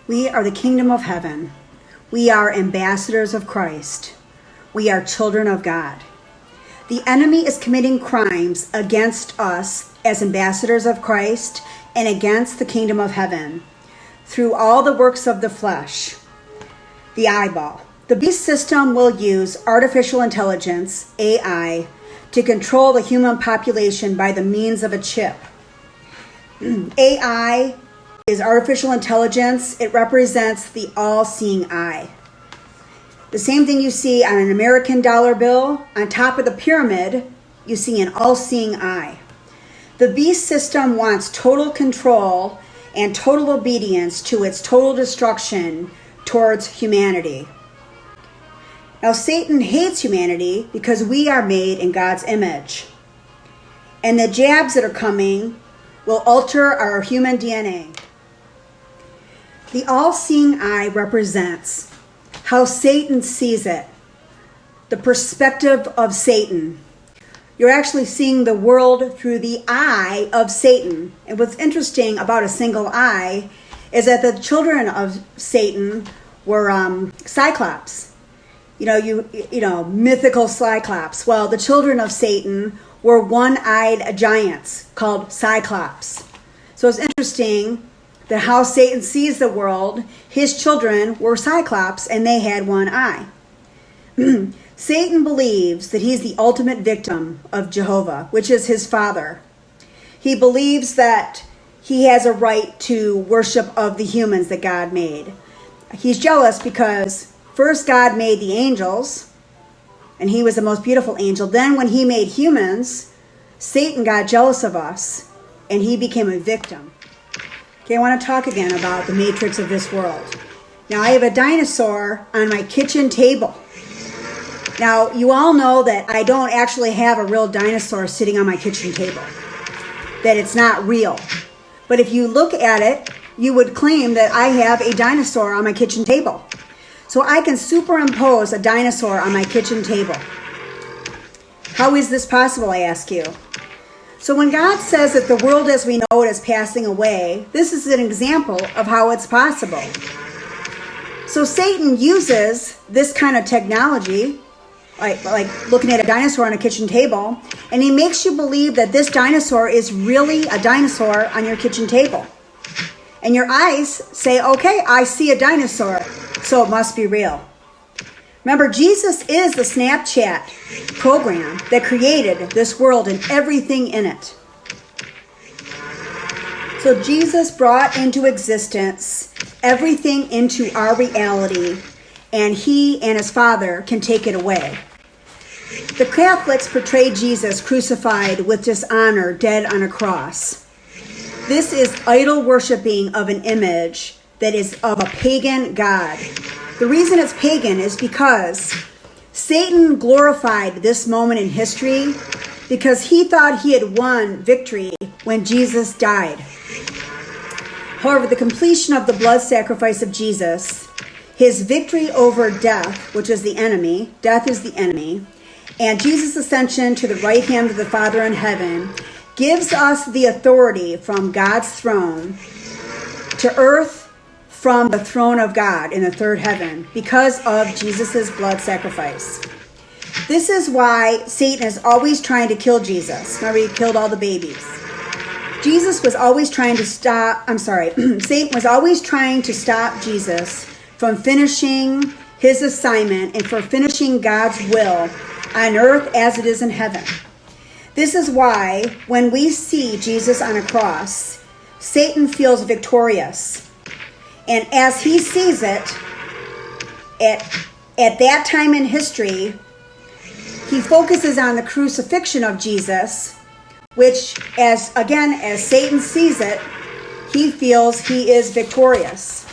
We are the kingdom of heaven. We are ambassadors of Christ. We are children of God. The enemy is committing crimes against us as ambassadors of Christ and against the kingdom of heaven through all the works of the flesh. The eyeball. The beast system will use artificial intelligence, AI, to control the human population by the means of a chip. AI is artificial intelligence. It represents the all-seeing eye. The same thing you see on an American dollar bill. On top of the pyramid, you see an all-seeing eye. The beast system wants total control and total obedience to its total destruction towards humanity. Now, Satan hates humanity because we are made in God's image. And the jabs that are coming will alter our human DNA. The all-seeing eye represents how Satan sees it, the perspective of Satan. You're actually seeing the world through the eye of Satan. And what's interesting about a single eye is that the children of Satan were Cyclops. You know, mythical Cyclops. Well, the children of Satan were one-eyed giants called Cyclops. So it's interesting that how Satan sees the world. His children were Cyclops and they had one eye. Satan believes that he's the ultimate victim of Jehovah, which is his father. He believes that he has a right to worship of the humans that God made. He's jealous because first God made the angels, and he was the most beautiful angel. Then when he made humans, Satan got jealous of us, and he became a victim. Okay, I want to talk again about the matrix of this world. Now, I have a dinosaur on my kitchen table. Now, you all know that I don't actually have a real dinosaur sitting on my kitchen table, that it's not real. But if you look at it, you would claim that I have a dinosaur on my kitchen table. So I can superimpose a dinosaur on my kitchen table. How is this possible, I ask you? So when God says that the world as we know it is passing away, this is an example of how it's possible. So Satan uses this kind of technology, like looking at a dinosaur on a kitchen table, and he makes you believe that this dinosaur is really a dinosaur on your kitchen table. And your eyes say, okay, I see a dinosaur, so it must be real. Remember, Jesus is the Snapchat program that created this world and everything in it. So Jesus brought into existence everything into our reality, and he and his Father can take it away. The Catholics portray Jesus crucified with dishonor, dead on a cross. This is idol worshiping of an image that is of a pagan god. The reason it's pagan is because Satan glorified this moment in history because he thought he had won victory when Jesus died. However, the completion of the blood sacrifice of Jesus, his victory over death, which is the enemy, death is the enemy, and Jesus' ascension to the right hand of the Father in heaven gives us the authority from God's throne to earth from the throne of God in the third heaven because of Jesus' blood sacrifice. This is why Satan is always trying to kill Jesus. Remember, he killed all the babies. Satan was always trying to stop Jesus from finishing his assignment and for finishing God's will on earth as it is in heaven. This is why when we see Jesus on a cross, Satan feels victorious. And as he sees it, at that time in history, he focuses on the crucifixion of Jesus, which, as Satan sees it, he feels he is victorious.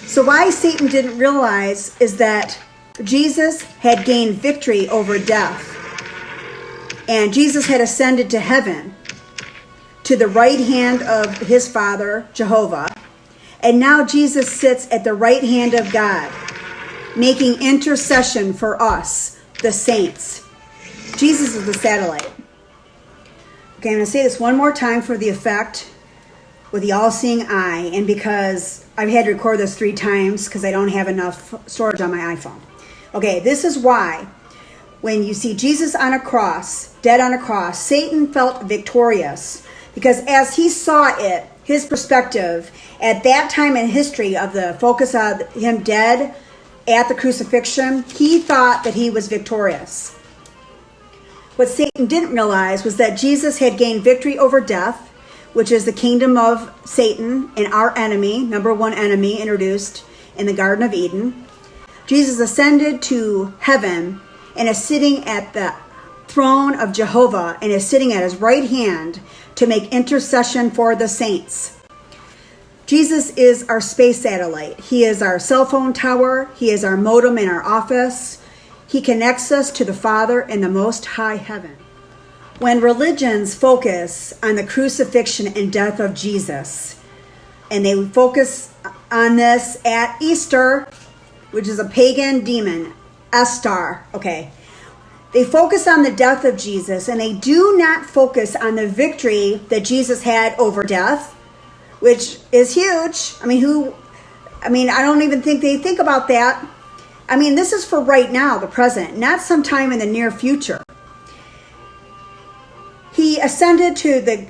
So why Satan didn't realize is that Jesus had gained victory over death. And Jesus had ascended to heaven, to the right hand of his Father, Jehovah. And now Jesus sits at the right hand of God, making intercession for us, the saints. Jesus is the satellite. Okay, I'm going to say this one more time for the effect. with the all-seeing eye, and because I've had to record this 3 times because I don't have enough storage on my iPhone. Okay, this is why when you see Jesus on a cross, dead on a cross, Satan felt victorious, because as he saw it, his perspective at that time in history of the focus of him dead at the crucifixion, he thought that he was victorious. What Satan didn't realize was that Jesus had gained victory over death, which is the kingdom of Satan and our enemy, number 1 enemy introduced in the Garden of Eden. Jesus ascended to heaven and is sitting at the throne of Jehovah and is sitting at his right hand to make intercession for the saints. Jesus is our space satellite. He is our cell phone tower. He is our modem in our office. He connects us to the Father in the most high heaven. When religions focus on the crucifixion and death of Jesus, and they focus on this at Easter, which is a pagan demon, Estar, okay. They focus on the death of Jesus, and they do not focus on the victory that Jesus had over death, which is huge. I don't even think they think about that. This is for right now, the present, not sometime in the near future. He ascended to the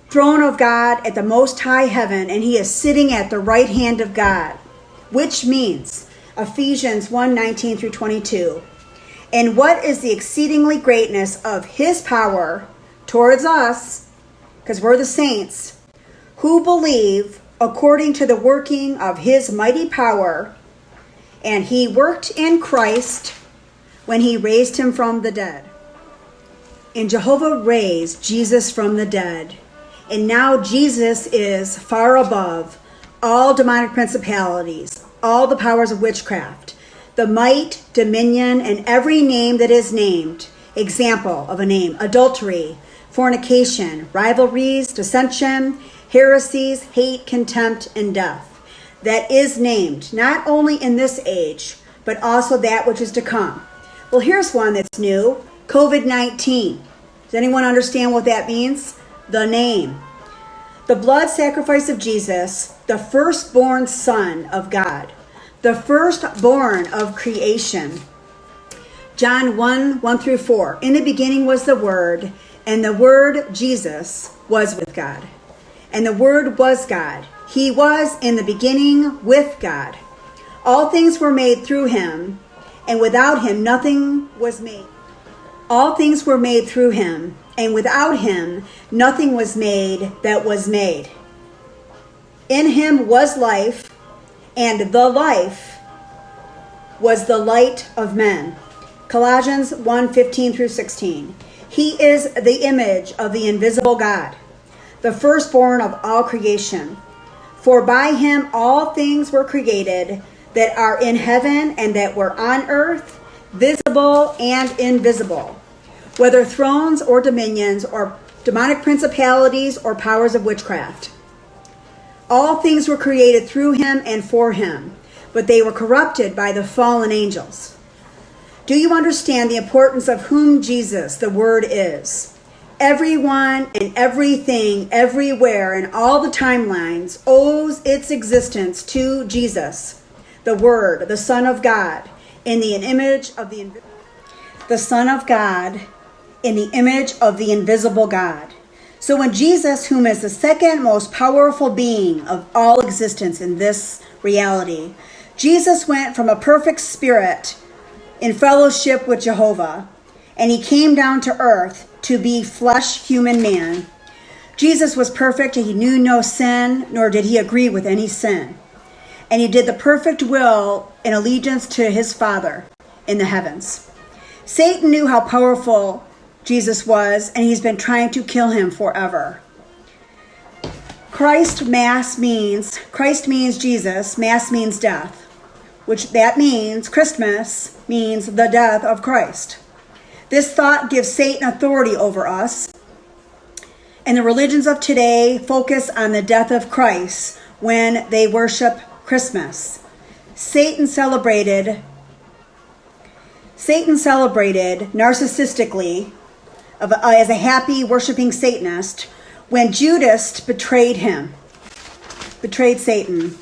throne of God at the most high heaven, and he is sitting at the right hand of God, which means Ephesians 1:19 through 22. And what is the exceedingly greatness of his power towards us, because we're the saints, who believe according to the working of his mighty power, and he worked in Christ when he raised him from the dead. And Jehovah raised Jesus from the dead. And now Jesus is far above all demonic principalities, all the powers of witchcraft, the might, dominion, and every name that is named. Example of a name: adultery, fornication, rivalries, dissension, heresies, hate, contempt, and death. That is named not only in this age, but also that which is to come. Well, here's one that's new: COVID-19. Does anyone understand what that means? The name. The blood sacrifice of Jesus, the firstborn Son of God, the firstborn of creation. John 1 through 4. In the beginning was the Word, and the Word, Jesus, was with God. And the Word was God. He was in the beginning with God. All things were made through him, and without him nothing was made. All things were made through him, and without him nothing was made that was made. In him was life, and the life was the light of men. Colossians 1:15 through 16. He is the image of the invisible God, the firstborn of all creation. For by him all things were created that are in heaven and that were on earth, visible and invisible, whether thrones or dominions or demonic principalities or powers of witchcraft. All things were created through him and for him, but they were corrupted by the fallen angels. Do you understand the importance of whom Jesus, the Word, is? Everyone and everything, everywhere, in all the timelines owes its existence to Jesus, the Word, the Son of God, in the image of the Son of God, in the image of the invisible God. So when Jesus, whom is the second most powerful being of all existence in this reality, Jesus went from a perfect spirit in fellowship with Jehovah, and he came down to earth to be flesh human man. Jesus was perfect, and he knew no sin, nor did he agree with any sin. And he did the perfect will in allegiance to his Father in the heavens. Satan knew how powerful Jesus was, and he's been trying to kill him forever. Christ means Jesus, Mass means death, which that means Christmas means the death of Christ. This thought gives Satan authority over us, and the religions of today focus on the death of Christ when they worship Christmas. Satan celebrated narcissistically as a happy worshiping Satanist when Judas betrayed him. betrayed Satan.